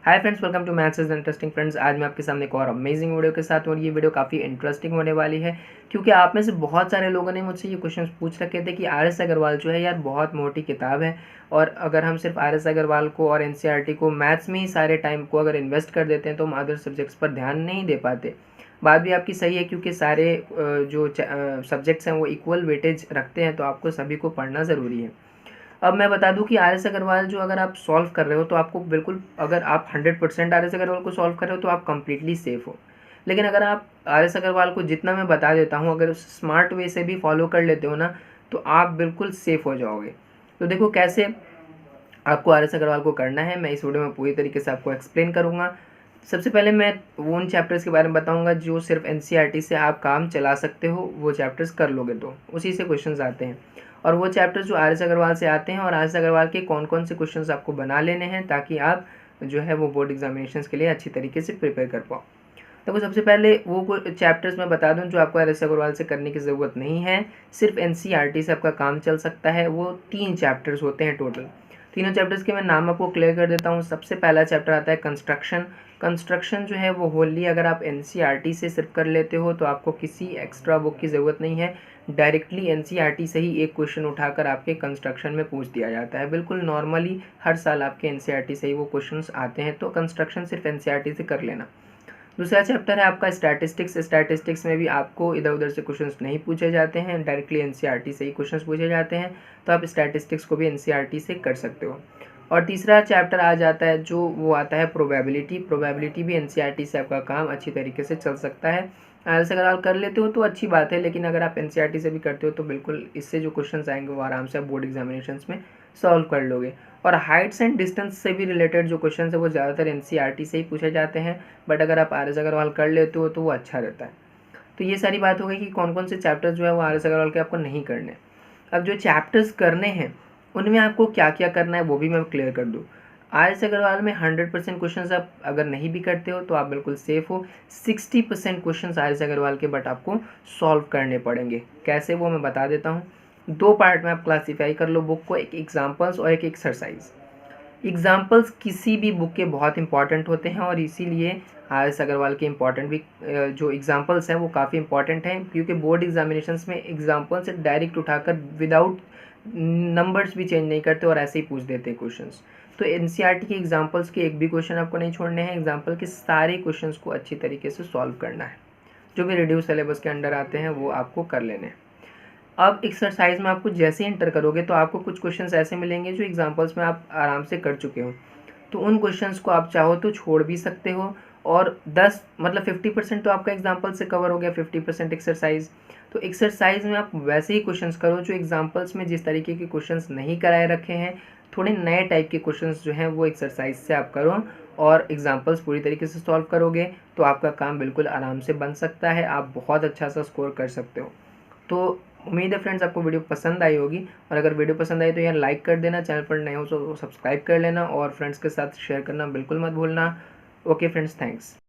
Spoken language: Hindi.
Hi friends, welcome to maths is interesting friends. आज मैं आपके सामने एक और अमेजिंग वीडियो के साथ, और ये वीडियो काफ़ी इंटरेस्टिंग होने वाली है क्योंकि आप में से बहुत सारे लोगों ने मुझसे ये क्वेश्चन पूछ रखे थे कि आर एस अग्रवाल जो है यार बहुत मोटी किताब है, और अगर हम सिर्फ आर एस अग्रवाल को और एन सी आर टी को मैथ्स में ही सारे टाइम को अगर इन्वेस्ट कर देते हैं तो हम अदर सब्जेक्ट्स पर ध्यान नहीं दे पाते। बात भी आपकी सही है क्योंकि सारे जो सब्जेक्ट्स हैं वो इक्वल वेटेज रखते हैं, तो आपको सभी को पढ़ना ज़रूरी है। अब मैं बता दूं कि आर एस अग्रवाल जो अगर आप सॉल्व कर रहे हो तो आपको बिल्कुल, अगर आप 100% आर एस अग्रवाल को सॉल्व कर रहे हो तो आप कंप्लीटली सेफ हो। लेकिन अगर आप आर एस अग्रवाल को जितना मैं बता देता हूँ अगर उस स्मार्ट वे से भी फॉलो कर लेते हो ना, तो आप बिल्कुल सेफ हो जाओगे। तो देखो कैसे आपको आर एस अग्रवाल को करना है, मैं इस वीडियो में पूरी तरीके से आपको एक्सप्लेन करूँगा। सबसे पहले मैं उन चैप्टर्स के बारे में बताऊंगा जो सिर्फ एन से आप काम चला सकते हो, वो चैप्टर्स कर लोगे तो उसी से क्वेश्चंस आते हैं। और वो चैप्टर्स जो आर एस अग्रवाल से आते हैं, और आर एस अग्रवाल के कौन कौन से क्वेश्चंस आपको बना लेने हैं ताकि आप जो है वो बोर्ड एग्जामिनेशन के लिए अच्छी तरीके से प्रिपेयर कर पाओ। देखो सबसे पहले वो चैप्टर्स मैं बता दूं जो आपको आर एस अग्रवाल से करने की ज़रूरत नहीं है, सिर्फ एन से आपका काम चल सकता है। वो 3 चैप्टर्स होते हैं टोटल। तीनों चैप्टर्स के मैं नाम आपको क्लियर कर देता हूँ। सबसे पहला चैप्टर आता है कंस्ट्रक्शन। कंस्ट्रक्शन जो है वो होली अगर आप एन से सिर्फ कर लेते हो तो आपको किसी एक्स्ट्रा बुक की ज़रूरत नहीं है। डायरेक्टली एन से ही एक क्वेश्चन उठाकर आपके कंस्ट्रक्शन में पूछ दिया जाता है। बिल्कुल नॉर्मली हर साल आपके एन से ही वो क्वेश्चंस आते हैं, तो कंस्ट्रक्शन सिर्फ एन से कर लेना। दूसरा चैप्टर है आपका स्टैटिस्टिक्स। स्टैटिस्टिक्स में भी आपको इधर उधर से क्वेश्चंस नहीं पूछे जाते हैं, डायरेक्टली एनसीईआरटी से ही क्वेश्चंस पूछे जाते हैं, तो आप स्टैटिस्टिक्स को भी एनसीईआरटी से कर सकते हो। और तीसरा चैप्टर आ जाता है जो वो आता है प्रोबेबिलिटी। प्रोबेबिलिटी भी एनसीईआरटी से आपका काम अच्छी तरीके से चल सकता है। ऐसे अगर आप कर लेते हो तो अच्छी बात है, लेकिन अगर आप एनसीईआरटी से भी करते हो तो बिल्कुल इससे जो क्वेश्चंस आएंगे वो आराम से आप बोर्ड एग्जामिनेशंस में सॉल्व कर लोगे। और हाइट्स एंड डिस्टेंस से भी रिलेटेड जो क्वेश्चन है वो ज़्यादातर एनसीईआरटी से ही पूछे जाते हैं, बट अगर आप आर एस अग्रवाल कर लेते हो तो वो अच्छा रहता है। तो ये सारी बात हो गई कि कौन कौन से चैप्टर्स जो है वो आर एस अग्रवाल के आपको नहीं करने। अब जो चैप्टर्स करने हैं उनमें आपको क्या क्या करना है वो भी मैं क्लियर कर दूँ। आर एस अग्रवाल में 100% क्वेश्चन आप अगर नहीं भी करते हो तो आप बिल्कुल सेफ हो। 60% क्वेश्चन आर एस अग्रवाल के बट आपको सॉल्व करने पड़ेंगे। कैसे वो मैं बता देता हूँ। 2 पार्ट में आप क्लासीफाई कर लो बुक को, एक एग्जाम्पल्स और एक एक्सरसाइज। एग्जाम्पल्स किसी भी बुक के बहुत इंपॉर्टेंट होते हैं, और इसीलिए आर एस अग्रवाल के इम्पॉर्टेंट भी जो एग्जाम्पल्स हैं वो काफ़ी इंपॉर्टेंट हैं, क्योंकि बोर्ड एग्जामिनेशंस में एग्जाम्पल से डायरेक्ट उठाकर विदाउट नंबर्स भी चेंज नहीं करते और ऐसे ही पूछ देते हैं क्वेश्चंस। तो एनसीईआरटी के एग्जाम्पल्स के एक भी क्वेश्चन आपको नहीं छोड़ने हैं, एग्जाम्पल के सारे क्वेश्चंस को अच्छी तरीके से सॉल्व करना है। जो भी रिड्यूस सिलेबस के अंडर आते हैं वो आपको कर लेने हैं। अब एक्सरसाइज में आपको जैसे इंटर करोगे तो आपको कुछ क्वेश्चंस ऐसे मिलेंगे जो एग्जांपल्स में आप आराम से कर चुके हो, तो उन क्वेश्चंस को आप चाहो तो छोड़ भी सकते हो। और 10 मतलब 50% तो आपका एग्जांपल से कवर हो गया, 50% एक्सरसाइज। तो एक्सरसाइज में आप वैसे ही क्वेश्चंस करो जो एग्जांपल्स में जिस तरीके के क्वेश्चंस नहीं कराए रखे हैं, थोड़े नए टाइप के क्वेश्चंस जो हैं वो एक्सरसाइज से आप करो, और एग्जाम्पल्स पूरी तरीके से सॉल्व करोगे तो आपका काम बिल्कुल आराम से बन सकता है, आप बहुत अच्छा सा स्कोर कर सकते हो। तो उम्मीद है फ्रेंड्स आपको वीडियो पसंद आई होगी, और अगर वीडियो पसंद आई तो यार लाइक कर देना, चैनल पर नए हो तो सब्सक्राइब कर लेना, और फ्रेंड्स के साथ शेयर करना बिल्कुल मत भूलना। Okay friends, thanks.